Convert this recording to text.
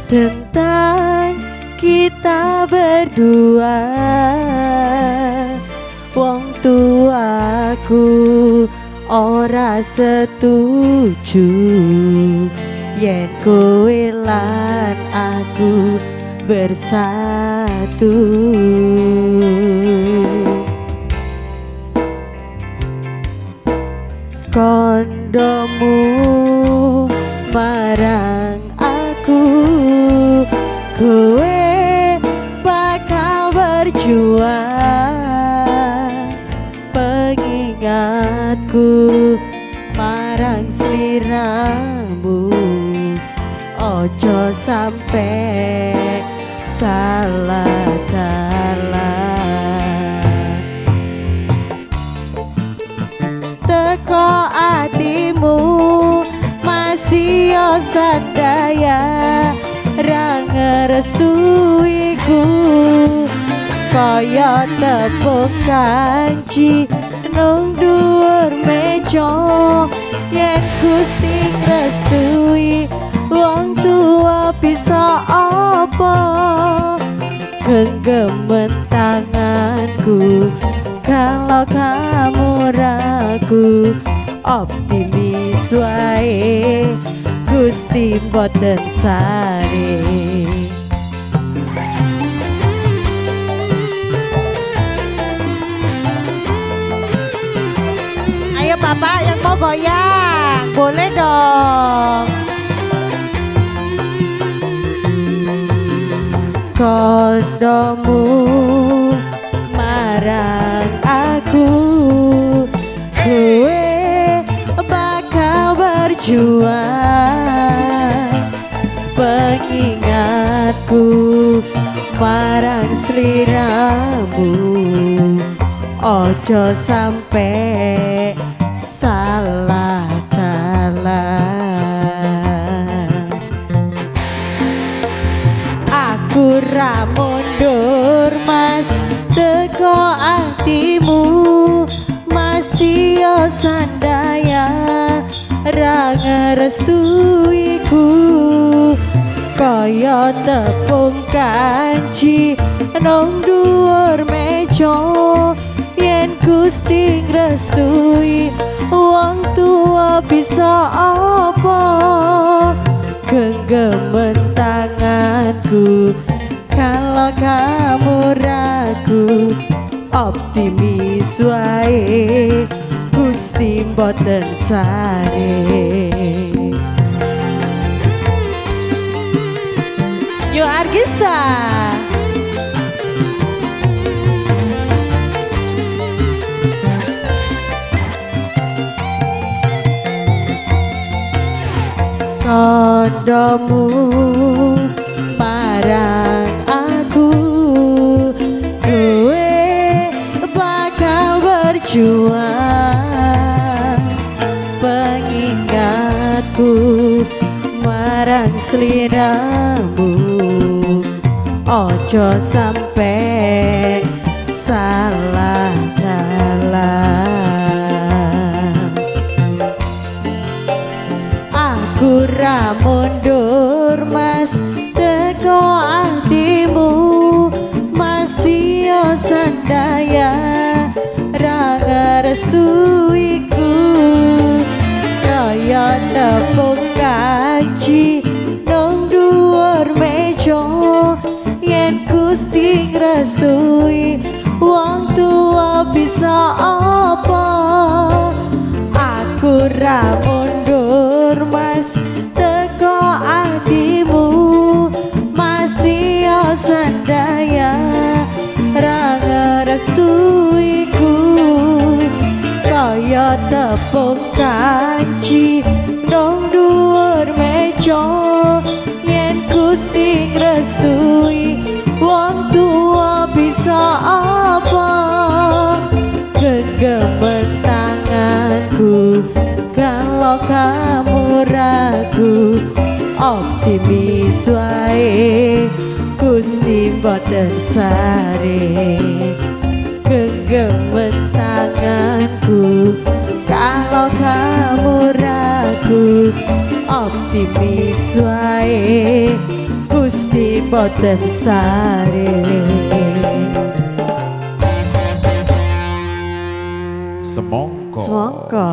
tentang kita berdua. Wong tuaku ora setuju yen kowe lan aku bersatu. Kondomu marang aku, kowe bakal berjuang. Pengingatku marang sliramu, ojo sampe salah dalan. Teko atimu masih yo sadaya, ra ngerestuiku kaya tepung kanji nang dhuwur meja. Yen Gusti ngrestui wong tua bisa apa? Genggaman tanganku kalau kamu ragu. Optimis wae Gusti mboten sare. Ayo Bapak yang mau goyang, boleh dong. Kondomu marang aku, kowe bakal berjuang. Pengingatku marang sliramu, ojo sampe salah dalan. Aku ra mundur mas, teko atimu masih yo sandaya, ra ngerestuiku kaya tepung kanji nang dhuwur meja. Yen Gusti ngrestui wong tua bisa apa? Genggaman tanganku kalau kamu ragu. Optimis wae Gusti mboten sare. Yo Argista. Kondomu marang aku, kowe bakal berjuang. Pengingatku marang sliramu, ojo sampe salah dalan. Aku ra mundur mas, teko atimu masih yo sandaya, ra ngerestuiku kaya tepung kanji nang dhuwur meja. Yen Gusti ngrestui wong tua bisa apa? Aku ra mundur mas, teko atimu masih yo sandaya, ra ngerestuiku kaya tepung kanji nang dhuwur meja. Yen Gusti ngrestui wong tua bisa apa? Genggaman tanganku kalau kamu ragu. Optimis wae Gusti mboten sare. Genggaman tanganku kalau kamu ragu. Optimis wae boten sare. Semongko. Semongko.